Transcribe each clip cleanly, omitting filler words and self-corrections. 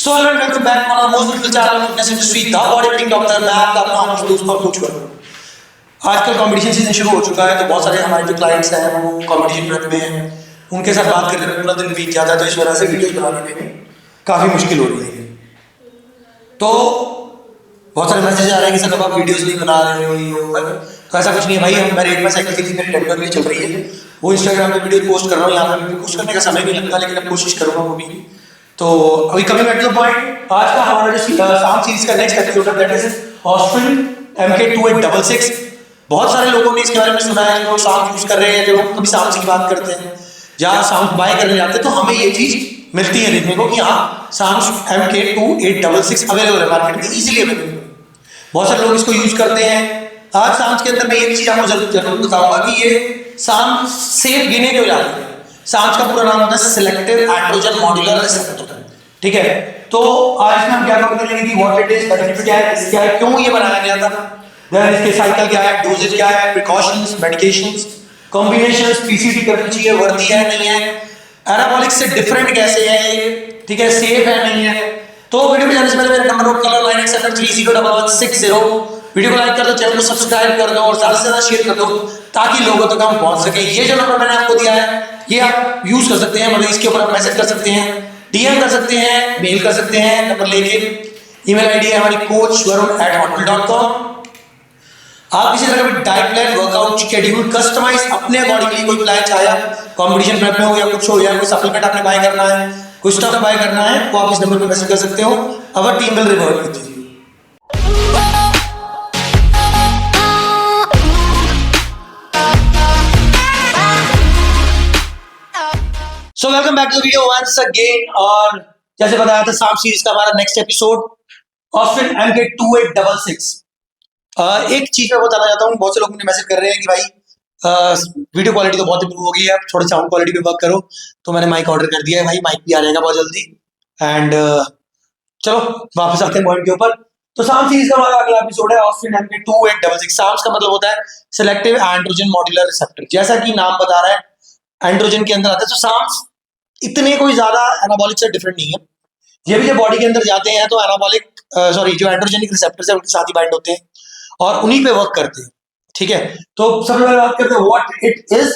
So hello welcome back on our most beautiful channel of fitness industry the body building doctor. मैं आपका अपना honest दोस्त और coach हूं। आजकल कंपटीशन सीजन शुरू हो चुका है, तो बहुत सारे हमारे जो क्लाइंट्स हैं वो कंपटीशन प्रेप में हैं, उनके साथ बात करने में पूरा दिन बीत जाता है, तो इस वजह से वीडियोस बनाने में काफ़ी मुश्किल हो रही है। तो बहुत सारे मैसेज आ रहे हैं कि सर आप वीडियोस नहीं बना रहे हो, ये वो। तो ऐसा कुछ नहीं है भाई, हम मेरे एक साइकिल की मेरी टेम्पररी चल रही है, वो इंस्टाग्राम पे वीडियो पोस्ट कर रहा हूँ। यहाँ पे पोस्ट करने का समय नहीं लगता, लेकिन अब कोशिश करूँगा वो भी। तो अभी coming back to the point, आज का हमारा जो शाम सीरीज का नेक्स्ट एपिसोड है दैट इज ऑस्ट्रिन MK2866। बहुत सारे लोगों ने इसके बारे में सुना है, जो शाम यूज कर रहे हैं। जब हम कभी शाम की बात करते हैं, जहाँ शाम बाय करने जाते हैं, तो हमें ये चीज मिलती है देखने को कि हाँ शाम MK2866 अवेलेबल है मार्केट में, इजीली अवेलेबल। बहुत सारे लोग इसको यूज करते हैं। आज सांस के अंदर मैं ये चीज आपको जरूर बताऊंगा कि ये सांस सेफ गिने क्यों जाते हैं। सांस का पूरा नाम होता है सिलेक्टिव एंड्रोजन मॉड्यूलर रिसेप्टर, ठीक है। तो आज हम क्या कवर करेंगे कि व्हाट इट इज, बेनिफिट क्या है, क्या है, क्यों ये बनाया गया था, देन इसके साइकिल क्या है, डोजेज क्या है, प्रिकॉशंस, मेडिकेशंस, कॉम्बिनेशंस, पीसीटी करनी चाहिए, वर्दी है नहीं है, एनाबॉलिक से डिफरेंट कैसे है ये, ठीक है, सेफ है नहीं है। तो वीडियो में जाने से पहले मेरा नंबर नोट कर लो, 9873011160। वीडियो को लाइक कर दो, चैनल को सब्सक्राइब कर दो और ज्यादा से ज्यादा शेयर कर दो ताकि लोगों तक हम पहुंच सके। ये जो नंबर मैंने आपको दिया है ये आप यूज कर सकते हैं, मतलब इसके ऊपर आप मैसेज कर सकते हैं, डीएम कर सकते हैं, मेल कर सकते हैं नंबर लेके। ईमेल आईडी है हमारी coachvarun@hotmail.com। आप किसी तरह का भी diet plan, workout schedule customize अपने अकॉर्डिंगली, कोई प्लान चाहे कंपटीशन प्रेप में हो या कुछ हो, या कोई सप्लीमेंट आपने बाय करना है, कोई स्टफ बाय करना है, तो आप इस नंबर पे मैसेज कर सकते हो। Our team will revert with you. So welcome back to the video once again. और जैसे बताया था, सांप सीरीज का हमारा नेक्स्ट एपिसोड ऑस्ट्रिन MK2866। एक चीज मैं बताना चाहता हूँ, बहुत से लोग मुझे मैसेज कर रहे हैं कि भाई वीडियो क्वालिटी तो बहुत इंप्रूव हो गई है, अब थोड़ी साउंड क्वालिटी पे वर्क करो। तो मैंने माइक ऑर्डर कर दिया है भाई, माइक भी आ जाएगा बहुत जल्दी। एंड चलो वापस आते हैं पॉइंट के ऊपर। तो सांप सीरीज का हमारा अगला एपिसोड है ऑस्ट्रिन MK2866। सांप का मतलब होता है सिलेक्टिव एंड्रोजन मॉड्यूलर रिसेप्टर, जैसा कि नाम बता रहा है एंड्रोजन के अंदर आता है। तो सांप इतने कोई ज्यादा एनाबॉलिक से डिफरेंट नहीं है। ये भी जब बॉडी के अंदर जाते हैं तो एनाबॉलिक जो एंड्रोजेनिक रिसेप्टर्स है उनके साथ ही बाइंड होते हैं और उन्हीं पे वर्क करते हैं, ठीक है। तो सबसे पहले बात करते हैं व्हाट इट इज।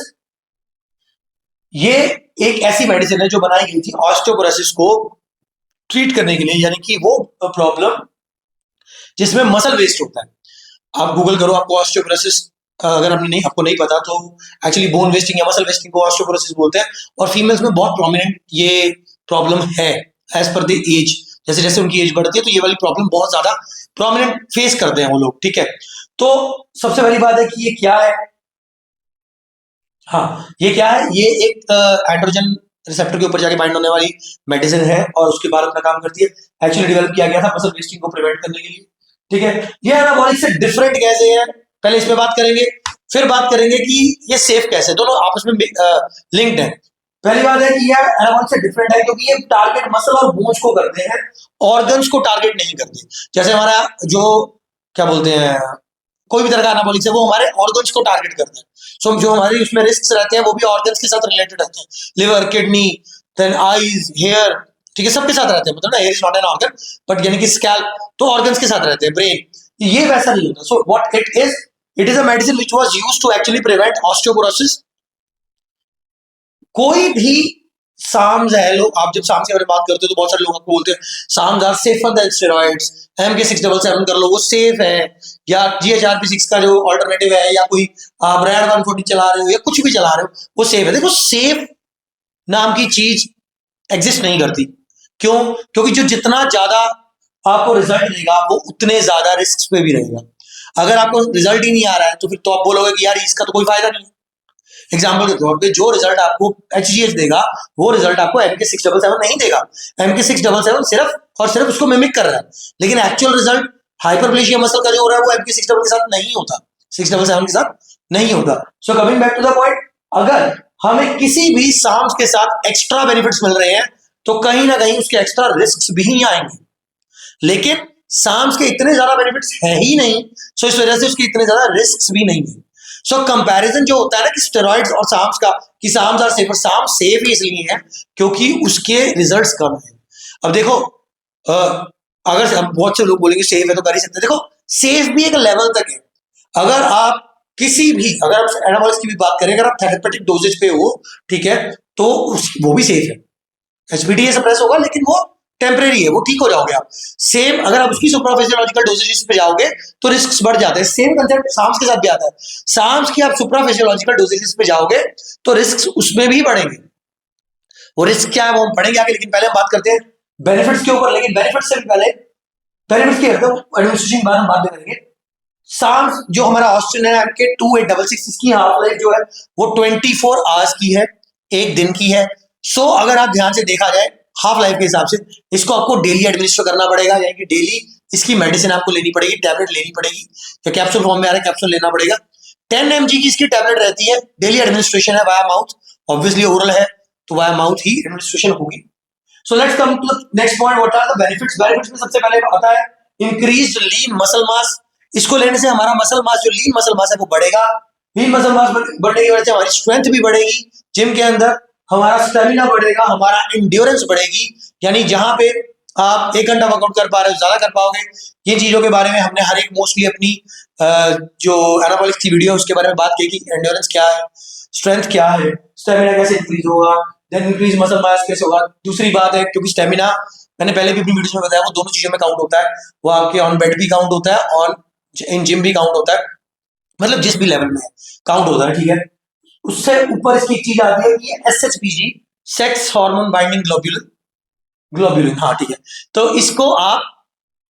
ये एक ऐसी मेडिसिन है जो बनाई गई थी ऑस्टियोपोरोसिस को ट्रीट करने के लिए, यानी कि वो प्रॉब्लम जिसमें मसल वेस्ट होता है। आप गूगल करो, आपको ऑस्टियोपोरोसिस, अगर आपको नहीं पता तो एक्चुअली बोन वेस्टिंग या मसल वेस्टिंग को ऑस्टियोपोरोसिस बोलते हैं। और फीमेल्स में बहुत प्रोमिनेंट ये प्रॉब्लम है एज पर द एज। जैसे जैसे उनकी एज बढ़ती है तो ये वाली प्रॉब्लम बहुत ज्यादा प्रोमिनेंट फेस करते हैं वो लोग, ठीक है। तो सबसे पहली बात है कि ये क्या है। हाँ, ये क्या है, ये एक एंड्रोजन रिसेप्टर के ऊपर जाके बाइंड होने वाली मेडिसिन है और उसके बाद अपना काम करती है। एक्चुअली डेवलप किया गया था मसल वेस्टिंग को प्रिवेंट करने के लिए, ठीक है। ये एनाबॉलिक से डिफरेंट कैसे है, पहले इस पे बात करेंगे, फिर बात करेंगे कि ये सेफ कैसे, दोनों आपस में लिंक्ड है। पहली बात है कि ये एनाबॉलिक से डिफरेंट है क्योंकि ये टारगेट मसल और बोन्स को करते हैं, ऑर्गन्स को टारगेट नहीं करते। जैसे हमारा जो क्या बोलते हैं, कोई भी तरह का एनाबॉलिक्स है वो हमारे ऑर्गन्स को टारगेट करते हैं। सो जो हमारे उसमें रिस्क रहते हैं वो भी ऑर्गन्स के साथ रिलेटेड रहते हैं, liver, kidney, then eyes, hair, ठीक है, सबके साथ रहते हैं। मतलब ना, hair is not an organ but यानी कि स्कैल्प तो ऑर्गन्स के साथ रहते हैं, ब्रेन। ये वैसा नहीं होता। So what it is a medicine which was used to actually prevent osteoporosis. कोई भी साम्स है, लोग आप जब साम्स के बारे में बात करते हो तो बहुत सारे लोग आपको बोलते हैं SARMs are safer than steroids, MK677 कर लो वो सेफ है, या GHRP6 का जो अल्टरनेटिव है, या कोई आप रैड 140 चला रहे हो या कुछ भी चला रहे हो वो सेफ है। देखो, सेफ नाम की चीज एग्जिस्ट नहीं करती। क्यों? क्योंकि जो जितना ज्यादा आपको रिजल्ट देगा वो उतने ज्यादा रिस्क पे भी रहेगा। अगर आपको रिजल्ट ही नहीं आ रहा है तो फिर तो आप बोलोगे कि यार इसका तो कोई फायदा नहीं। एग्जाम्पल के तौर पे जो रिजल्ट आपको HGH देगा वो रिजल्ट आपको MK677 नहीं देगा। MK677 सिर्फ और सिर्फ उसको मिमिक कर रहा है, लेकिन एक्चुअल रिजल्ट हाइपरप्लेशिया मसल का जो हो रहा है वो MK677 के साथ नहीं होता, 677 के साथ नहीं होता। So coming back to the point, अगर हमें किसी भी साम्स के साथ एक्स्ट्रा बेनिफिट्स मिल रहे हैं तो कहीं ना कहीं उसके एक्स्ट्रा रिस्क भी आएंगे, लेकिन साम्स के इतने ज्यादा बेनिफिट्स है ही नहीं, सो इस वजह से उसके इतने ज्यादा रिस्क भी नहीं है। सो कंपैरिजन जो होता है ना कि स्टेरॉइड्स और साम्स का, कि SARMs are safer, SARMs safe ही इसलिए है क्योंकि उसके रिजल्ट्स कम है। अब देखो, अगर अब बहुत से लोग बोलेंगे सेफ है तो कर ही सकते हैं, देखो सेफ भी एक लेवल तक है। अगर आप किसी भी, अगर आप एनाबॉलिक्स की भी बात करें, अगर आप थेरेपेटिक डोजेज पे हो, ठीक है, तो वो भी सेफ है। एचबीडीए सप्रेस होगा लेकिन वो टेम्परेरी है, वो ठीक हो जाओगे आप। सेम अगर आप उसकी सुप्राफिजियोलॉजिकल डोजेजेस पे जाओगे तो रिस्क बढ़ जाते हैं। सेम कंसेप्ट सांस के साथ भी आता है। सांस की आप सुप्राफिजियोलॉजिकल डोजेजेस पे जाओगे तो रिस्क उसमें भी बढ़ेंगे। वो रिस्क क्या है वो हम पढ़ेंगे आगे, लेकिन पहले हम बात करते हैं बेनिफिट्स के ऊपर। लेकिन बेनिफिट्स से भी पहले बेनिफिट्स की एडमिनिस्ट्रेशन की बात हम बाद में करेंगे। सांस जो हमारा ऑस्ट्रेलियन एम के 2866, इसकी हाफ लाइफ जो है वो 24 आवर्स की है, एक दिन की है। सो अगर आप ध्यान से देखा जाए हाफ लाइफ के हिसाब से, इसको आपको डेली एडमिनिस्टर करना पड़ेगा, यानी कि डेली इसकी मेडिसिन आपको लेनी पड़ेगी, टैबलेट लेनी पड़ेगी, तो कैप्सूल फॉर्म में आ रहा है, कैप्सूल लेना पड़ेगा। 10 mg की इसकी टैबलेट रहती है, डेली एडमिनिस्ट्रेशन है वाया माउथ, ऑब्वियसली ओरल है तो वाया माउथ ही एडमिनिस्ट्रेशन होगी। So let's come to the next point, what are the benefits. Benefits में सबसे पहले आता है इंक्रीज्ड लीन मसल मास। इसको लेने से हमारा मसल मास, जो लीन मसल मास है वो बढ़ेगा। लीन मसल मास बढ़ने की वजह से हमारी स्ट्रेंथ भी बढ़ेगी जिम के अंदर, हमारा स्टेमिना बढ़ेगा, हमारा एंड्योरेंस बढ़ेगी। यानी जहां पे आप 1 घंटा वर्कआउट कर पा रहे हो ज्यादा कर पाओगे। ये चीजों के बारे में हमने हर एक मोस्टली अपनी जो एनाबॉलिक्स की वीडियो है उसके बारे में बात की कि एंड्योरेंस क्या है, स्ट्रेंथ क्या है, स्टेमिना कैसे इंक्रीज होगा, देन इंक्रीज मसल मास कैसे होगा। दूसरी बात है, क्योंकि स्टेमिना मैंने पहले भी अपनी वीडियो में बताया, वो दोनों चीजों में काउंट होता है। वो आपके ऑन बेड भी काउंट होता है, ऑन इन जिम भी काउंट होता है, मतलब जिस भी लेवल में है काउंट होता है, ठीक है। उससे ऊपर इसकी एक चीज आती है कि SHBG, sex hormone binding globulin, globulin, हाँ ठीक है। तो इसको आप,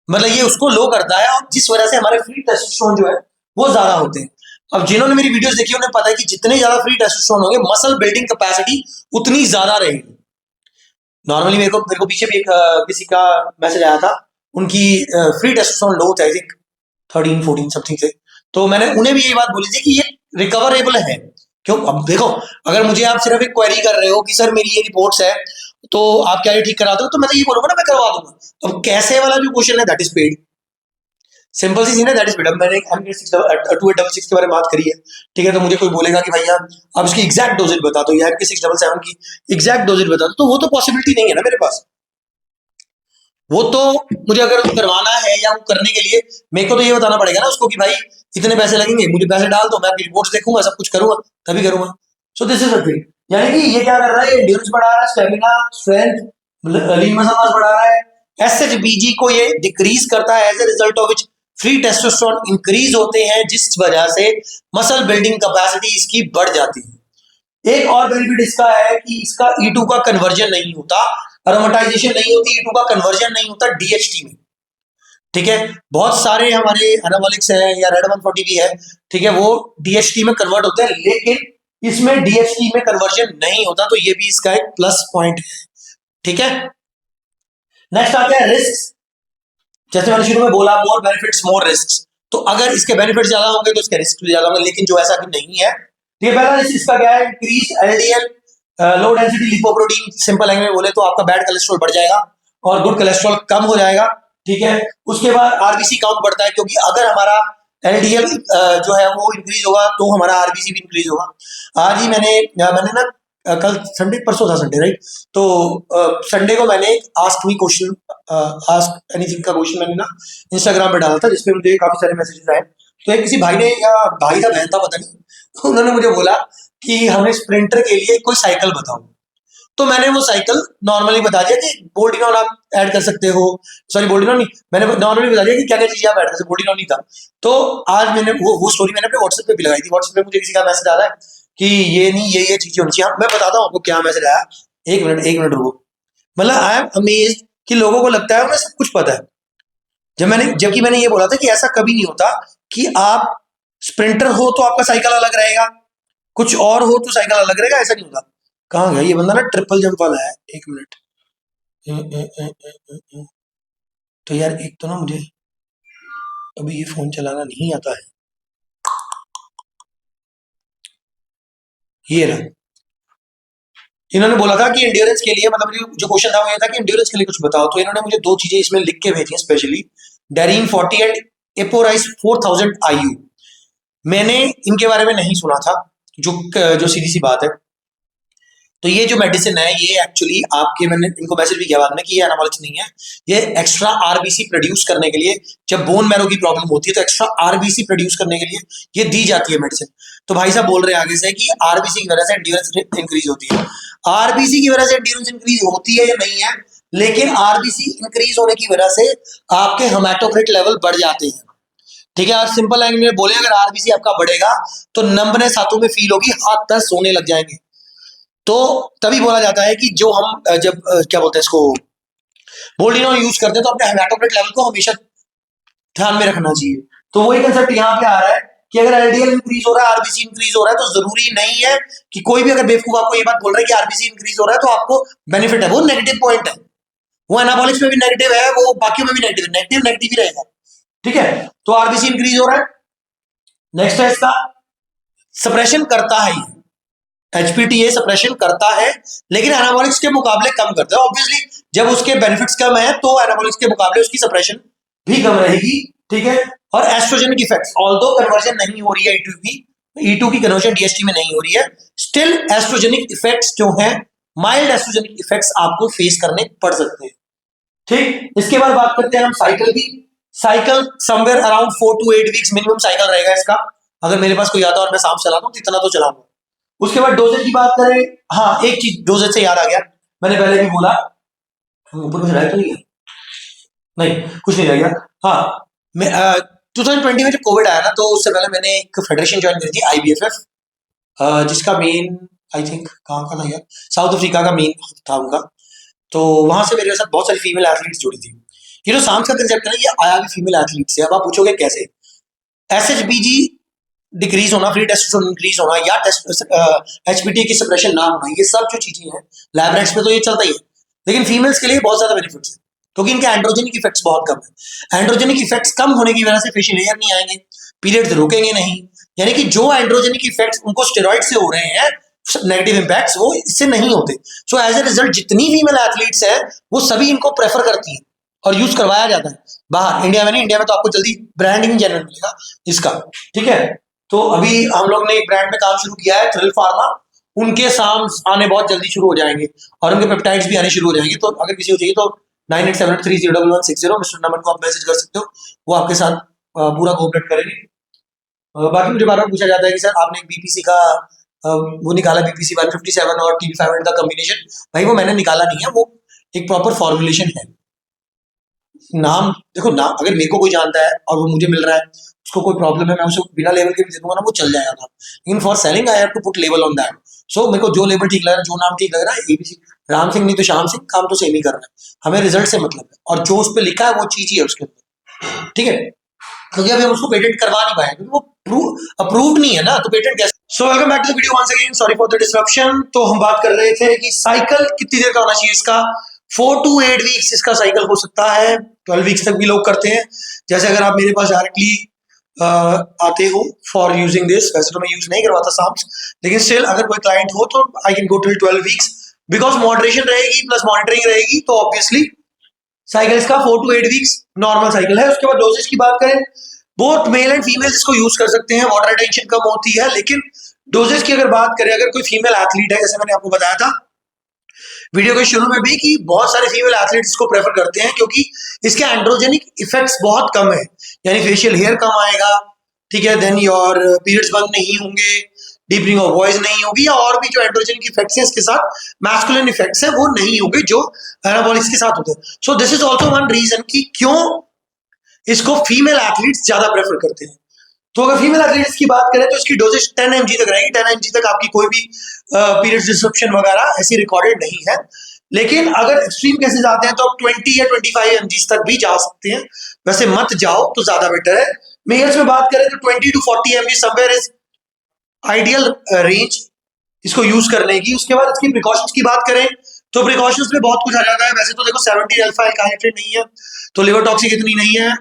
मतलब ये उसको लो करता है, और जिस वजह से हमारे फ्री टेस्टोस्टेरोन जो है वो ज्यादा होते हैं। अब जिन्होंने मेरी वीडियोस देखी उन्हें पता है कि जितने ज्यादा फ्री टेस्टोस्टेरोन होंगे मसल बिल्डिंग कैपेसिटी उतनी ज्यादा रहेगी। नॉर्मली मेरे को पीछे भी एक किसी का मैसेज आया था, उनकी फ्री टेस्टोस्टेरोन लो थे, आई थिंक 13-14 समथिंग थे। तो मैंने उन्हें भी ये बात बोली थी कि ये रिकवरेबल है। क्यों, अब देखो अगर मुझे आप सिर्फ एक क्वेरी कर रहे हो कि सर मेरी ये रिपोर्ट्स है तो आप क्या ये ठीक करा दो, तो मैं तो ये बोलूंगा ना मैं करवा दूंगा। अब कैसे वाला जो क्वेश्चन है दैट इज पेड, सिंपल सी चीज है, दैट इज पेड। अब मैंने 2866 के बारे में बात करी है, ठीक है, तो मुझे कोई बोलेगा कि भैया आप इसकी एग्जैक्ट डोजेज बता दो, या MK 677 की एग्जैक्ट डोजेज बता दो, तो वो तो पॉसिबिलिटी नहीं है ना मेरे पास। वो तो मुझे अगर करवाना है या वो करने के लिए मेरे को तो ये बताना पड़ेगा ना उसको कि भाई इतने पैसे लगेंगे, मुझे पैसे डाल दो, मैं आपकी रिपोर्ट्स देखूंगा, सब कुछ करूंगा, तभी करूंगा। सो दिस इज द थिंग, यानी कि ये क्या कर रहा है, एंड्योरेंस बढ़ा रहा है, stamina, strength, lean muscle mass बढ़ा रहा है। एसएचबीजी को ये डिक्रीज करता है, as a result of which free testosterone increase होते हैं, जिस वजह से मसल बिल्डिंग कैपेसिटी इसकी बढ़ जाती है। एक और बेनिफिट इसका है कि इसका E2 का कन्वर्जन नहीं होता, अरोमेटाइजेशन नहीं होती, E2 का कन्वर्जन नहीं होता DHT में, ठीक है। बहुत सारे हमारे एनाबॉलिक्स हैं या रेड 140 भी है, ठीक है, वो DHT में कन्वर्ट होते हैं, लेकिन इसमें DHT में कन्वर्जन नहीं होता, तो ये भी इसका एक प्लस पॉइंट है, ठीक है। नेक्स्ट आते हैं रिस्क। जैसे मैंने शुरू में बोला, मोर बेनिफिट्स मोर रिस्क, तो अगर इसके बेनिफिट ज्यादा होंगे तो इसके रिस्क भी ज्यादा होंगे, लेकिन जो ऐसा कि नहीं है। ये पहला रिस्क इसका क्या है, increase LDL, low density lipoprotein, simple language में बोले तो आपका बैड कोलेस्ट्रॉल बढ़ जाएगा और गुड कोलेस्ट्रॉल कम हो जाएगा, ठीक है। उसके बाद आरबीसी काउंट बढ़ता है, क्योंकि अगर हमारा LDL जो है वो इंक्रीज होगा तो हमारा आरबीसी भी इंक्रीज होगा। आज ही मैंने ना कल संडे, परसों था संडे राइट, तो संडे को मैंने ask me question, ask anything का क्वेश्चन मैंने ना इंस्टाग्राम पे डाला था, जिसपे मुझे काफी सारे मैसेजेस आए। तो एक किसी भाई ने, या भाई था बहन था पता नहीं, तो उन्होंने मुझे बोला कि हमें स्प्रिंटर के लिए कोई साइकिल बताओ। तो मैंने वो साइकिल नॉर्मली बता दिया कि बोल्डिनॉन आप ऐड कर सकते हो, सॉरी बोल्डिनॉन नहीं, मैंने नॉर्मली बता दिया कि क्या क्या चीजें आप ऐड कर सकते हो, बोल्डिनॉन नहीं था। तो आज मैंने वो स्टोरी मैंने अपने व्हाट्सएप पे भी लगाई थी। व्हाट्सएप पे मुझे किसी का मैसेज आ रहा है कि ये नहीं, ये चीजें होनी चाहिए। मैं बताता हूँ आपको क्या मैसेज आया, एक मिनट रुको। मतलब आई एम अमेज्ड कि लोगों को लगता है उन्हें सब कुछ पता है, जबकि मैंने ये बोला था कि ऐसा कभी नहीं होता कि आप स्प्रिंटर हो तो आपका साइकिल अलग रहेगा, कुछ और हो तो साइकिल अलग रहेगा, ऐसा नहीं होता। कहाँ गया ये बंदा, ना ट्रिपल जंप वाला है, एक मिनट। तो यार एक तो ना मुझे अभी ये फोन चलाना नहीं आता है, ये रहा। इन्होंने बोला था कि एंड्योरेंस के लिए, मतलब जो क्वेश्चन था वो ये था कि एंड्योरेंस के लिए कुछ बताओ, तो इन्होंने मुझे दो चीजें इसमें लिख के भेजी हैं स्पेशली, डेरिन 40 एंड एपोराइस 4000 IU। मैंने इनके बारे में नहीं सुना था, जो सीधी सी बात है। तो ये जो मेडिसिन है ये एक्चुअली आपके, मैंने इनको मैसेज भी किया बाद में कि ये एनाबॉलिक्स नहीं है, ये एक्स्ट्रा आरबीसी प्रोड्यूस करने के लिए, जब बोन मैरो की प्रॉब्लम होती है तो एक्स्ट्रा आरबीसी प्रोड्यूस करने के लिए ये दी जाती है मेडिसिन। तो भाई साहब बोल रहे हैं आगे से कि आरबीसी की वजह से एंड्योरेंस इंक्रीज होती है। आरबीसी की वजह से एंड्योरेंस इंक्रीज होती है या नहीं है, लेकिन आरबीसी इंक्रीज होने की वजह से आपके हेमाटोक्रिट लेवल बढ़ जाते हैं। ठीक है, और सिंपल लैंग्वेज में बोले अगर आरबीसी आपका बढ़ेगा तो नंबनेस हाथों में फील होगी, हाथ पैर सोने लग जाएंगे। तो तभी बोला जाता है कि जो हम जब क्या बोलते हैं इसको, बोल्डिनॉल यूज करते हैं तो अपने हेमाटोक्रिट लेवल को हमेशा ध्यान में रखना चाहिए। तो वही कंसेप्ट यहाँ पे आ रहा है कि अगर एलडीएल इंक्रीज हो रहा है, आरबीसी इंक्रीज हो रहा है, तो जरूरी नहीं है कि कोई भी अगर बेवकूफ आपको ये बात बोल रहा है कि आरबीसी इंक्रीज हो रहा है तो आपको बेनिफिट है, वो नेगेटिव पॉइंट है। वो एनाबॉलिक्स में भी नेगेटिव है, वो बाकियों में भी नेगेटिव है, नेगेटिव नेगेटिव ही रहेगा। ठीक है, तो आरबीसी इंक्रीज हो रहा है। नेक्स्ट है इसका सप्रेशन करता है, एचपीटीए सप्रेशन करता है, लेकिन एनाबॉलिक्स के मुकाबले कम करता है। ऑब्वियसली जब उसके बेनिफिट्स कम है तो एनाबॉलिक्स के मुकाबले उसकी सप्रेशन भी कम रहेगी। ठीक है, और एस्ट्रोजेनिक इफेक्ट्स, ऑल्दो कन्वर्जन नहीं हो रही है E2 की कन्वर्जन डीएसटी में नहीं हो रही है, स्टिल एस्ट्रोजेनिक इफेक्ट्स जो हैं, माइल्ड एस्ट्रोजेनिक इफेक्ट्स आपको फेस करने पड़ सकते हैं। ठीक, इसके बाद बात करते हैं हम साइकिल की। Cycle somewhere around 4 to 8 weeks minimum cycle रहेगा इसका। अगर मेरे पास कोई आता और मैं सांप चलाता हूँ तो इतना तो चलाऊंगा। उसके बाद डोजेज की बात करें, हाँ एक चीज डोजेज से याद आ गया, मैंने पहले भी बोला, ऊपर कुछ रह तो नहीं है, नहीं कुछ नहीं रह गया। हाँ, मैं 2020 में जब कोविड आया ना, तो उससे पहले मैंने एक फेडरेशन ज्वाइन करी थी IBFF, जिसका मेन आई थिंक कहाँ का था यार, साउथ अफ्रीका का मेन था उनका। तो वहां से मेरे साथ बहुत सारी फीमेल एथलीट्स जुड़ी थी। ये जो सांस का कंसेप्ट है ना, ये आया भी फीमेल एथलीट से। अब आप पूछोगे कैसे, एसएचबीजी डिक्रीज होना, फ्री टेस्टोस्टेरोन इंक्रीज होना, या एचपीटी की सप्रेशन ना होना, ये सब जो चीजें हैं लैब रेट्स में तो ये चलता ही है, लेकिन फीमेल्स के लिए बहुत ज्यादा बेनिफिट्स है क्योंकि इनके एंड्रोजेनिक इफेक्ट्स बहुत कम है। एंड्रोजेनिक इफेक्ट्स कम होने की वजह से फेशियल हेयर नहीं आएंगे, पीरियड्स रुकेंगे नहीं, यानी कि जो एंड्रोजेनिक इफेक्ट्स उनको स्टेरॉइड से हो रहे हैं, नेगेटिव इंपैक्ट्स, वो इससे नहीं होते। सो एज ए रिजल्ट जितनी फीमेल एथलीट्स है वो सभी इनको प्रेफर करती है और यूज करवाया जाता है बाहर। इंडिया में नहीं, इंडिया में तो आपको जल्दी ब्रांडिंग जनरल मिलेगा इसका। ठीक है, तो अभी हम लोग ने एक ब्रांड में काम शुरू किया है, थ्रिल फार्मा, उनके साम्स आने बहुत जल्दी शुरू हो जाएंगे और उनके पेप्टाइड्स भी आने शुरू हो जाएंगे। तो अगर किसी को चाहिए तो 9878301160 मिस्टर नमन को आप मैसेज कर सकते हो, वो आपके साथ पूरा कोऑपरेट करेंगे। बाकी मुझे बार बार पूछा जाता है कि सर आपने एक बीपीसी का वो निकाला, बीपीसी 157 और टीबी 500 का कॉम्बिनेशन। भाई वो मैंने निकाला नहीं है, वो एक प्रॉपर फॉर्मुलेशन है। नाम देखो, नाम अगर मेरे को कोई जानता है और वो मुझे मिल रहा है, उसको कोई प्रॉब्लम है, मैं उसे बिना लेबल के भी दे दूंगा ना, वो चल जाएगा था। लेकिन for selling I have to put label on that. So मेरे को जो लेबल ठीक लग रहा है, जो नाम ठीक लग रहा है, एबीसी राम सिंह नहीं तो श्याम सिंह, काम तो सेम ही कर रहा है, हमें रिजल्ट से मतलब है और जो उस पर लिखा है वो चीज ही है उसके अंदर। ठीक है, क्योंकि अभी हम उसको पेटेंट करवा नहीं पाए क्योंकि वो अप्रूव्ड नहीं है ना, तो पेटेंट कैसे। So welcome back to the video once again, sorry for the disruption. तो हम बात कर रहे थे कि साइकिल कितनी देर का होना चाहिए इसका। 4 to 8 वीक्स इसका साइकिल हो सकता है, 12 वीक्स तक भी लोग करते हैं। जैसे अगर आप मेरे पास डायरेक्टली आते हो फॉर यूजिंग दिस, वैसे तो मैं यूज नहीं करवाता साम्स, लेकिन स्टिल अगर कोई क्लाइंट हो तो I can go till 12 weeks, because moderation रहेगी प्लस मॉनिटरिंग रहेगी, तो ऑब्वियसली साइकिल इसका 4 to 8 वीक्स नॉर्मल साइकिल है। उसके बाद डोजेज की बात करें, बोथ मेल एंड फीमेल इसको यूज कर सकते हैं, वाटर रिटेंशन कम होती है। लेकिन डोजेज की अगर बात करें, अगर कोई फीमेल एथलीट है, जैसे मैंने आपको बताया था वीडियो के शुरू में भी कि बहुत सारे फीमेल एथलीट्स इसको प्रेफर करते हैं क्योंकि इसके एंड्रोजेनिक इफेक्ट्स बहुत कम है, यानी फेशियल हेयर कम आएगा। ठीक है, देन योर पीरियड्स बंद नहीं होंगे, डीपनिंग ऑफ वॉइस नहीं होगी, या और भी जो एंड्रोजेनिक इफेक्ट्स हैं इसके साथ मैस्कुलिन इफेक्ट्स हैं वो नहीं होंगे जो एनाबॉलिक्स के साथ होते हैं। So this is also one reason कि क्यों इसको फीमेल एथलीट्स ज्यादा प्रेफर करते हैं। तो अगर फीमेल एथलीट्स की बात करें तो इसकी डोजेज 10 mg तक रहेगी, 10 mg तक आपकी कोई भी पीरियड डिसरप्शन वगैरह ऐसी रिकॉर्डेड नहीं है। लेकिन अगर एक्सट्रीम केसेस आते हैं तो आप 20 या 25 mg तक भी जा सकते हैं, वैसे मत जाओ तो ज्यादा बेटर है। मेल्स में बात करें तो 20 to 40 mg somewhere is ideal range इसको यूज करने की। उसके बाद इसकी प्रिकॉशंस की बात करें तो प्रिकॉशंस में बहुत कुछ आ जाता है। वैसे तो देखो 70 अल्फा एल्काइलेटेड नहीं है, तो लिवर टॉक्सिक इतनी नहीं है,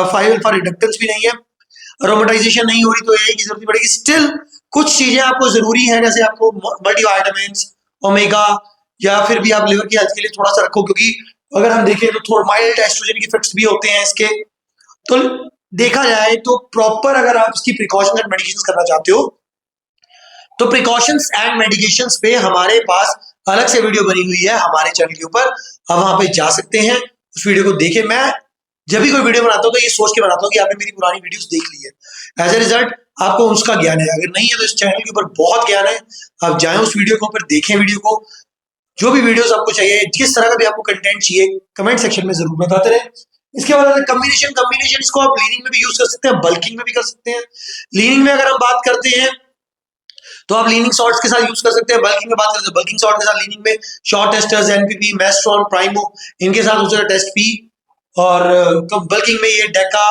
5 अल्फा रिडक्टेंस भी नहीं है, अरोमेटाइजेशन नहीं हो रही तो ए की जरूरत पड़ेगी। स्टिल कुछ चीजें आपको जरूरी है, जैसे आपको मल्टीविटामिन्स, ओमेगा, या फिर भी आप लिवर की हेल्थ के लिए थोड़ा सा रखो, क्योंकि अगर हम देखें तो थोड़ा माइल्ड एस्ट्रोजन इफेक्ट्स भी होते हैं इसके। तो देखा जाए तो प्रॉपर अगर आप इसकी प्रिकॉशन एंड मेडिकेशन करना चाहते हो तो प्रिकॉशंस एंड मेडिकेशंस पे हमारे पास अलग से वीडियो बनी हुई है हमारे चैनल के ऊपर, आप वहां पे जा सकते हैं, उस वीडियो को देखें। मैं जब भी कोई वीडियो बनाता हूँ तो ये सोच के बनाता हूँ कि आपने मेरी पुरानी वीडियोस देख ली है, एज ए रिजल्ट आपको उसका ज्ञान है। अगर नहीं है तो इस चैनल के ऊपर बहुत ज्ञान है, आप जाएं उस वीडियो के ऊपर, देखें वीडियो को। जो भी वीडियोस आपको चाहिए, जिस तरह का भी आपको कंटेंट चाहिए, कमेंट सेक्शन में जरूर बताते रहे। इसके बाद कम्बिनेशन इसको आप लीनिंग में भी यूज कर सकते हैं, बल्किंग में भी कर सकते हैं। लीनिंग में अगर हम बात करते हैं तो आप लीनिंग सॉल्ट्स के साथ यूज कर सकते हैं। बल्किंग में बात करते हैं बल्किंग सॉल्ट के साथ लीनिंग में शॉर्ट एस्टर्स, एनपीपी, मेस्ट्रॉन, प्राइमो, इनके साथ हो सकता है टेस्ट पी। और बल्किंग में ये डेका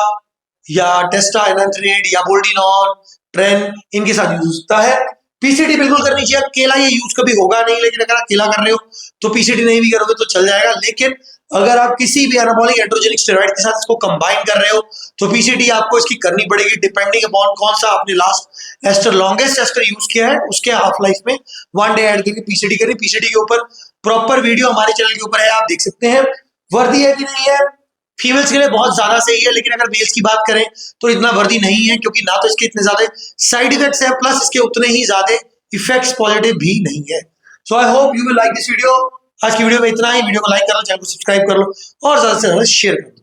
या टेस्टा एनाथ्रेट या बोल्डिनॉन, ट्रेन, इनके साथ यूज होता है। पीसीटी बिल्कुल करनी चाहिए। अकेला ये यूज कभी होगा नहीं, लेकिन अगर अकेला कर रहे हो तो पीसीटी नहीं भी करोगे तो चल जाएगा। लेकिन अगर आप किसी भी एनाबॉलिक एंड्रोजेनिक स्टेरॉइड के साथ इसको कंबाइन कर रहे हो तो पीसीटी आपको इसकी करनी पड़ेगी, डिपेंडिंग अपॉन कौन सा आपने last ester, longest ester use किया है, उसके हाफ लाइफ में 1 डे ऐड करके पीसीटी करें। पीसीटी के ऊपर प्रॉपर वीडियो हमारे चैनल के ऊपर है, आप देख सकते हैं। वर्दी है कि नहीं है, फीमेल्स के लिए बहुत ज्यादा सही है, लेकिन अगर मेल्स की बात करें तो इतना वर्दी नहीं है, क्योंकि ना तो इसके इतने ज्यादा साइड इफेक्ट्स है, प्लस इसके उतने ही ज्यादा इफेक्ट्स पॉजिटिव भी नहीं है। So I hope you will like this video. आज की वीडियो में इतना ही। वीडियो को लाइक कर लो, चैनल को सब्सक्राइब कर लो और ज्यादा से ज्यादा शेयर कर दो।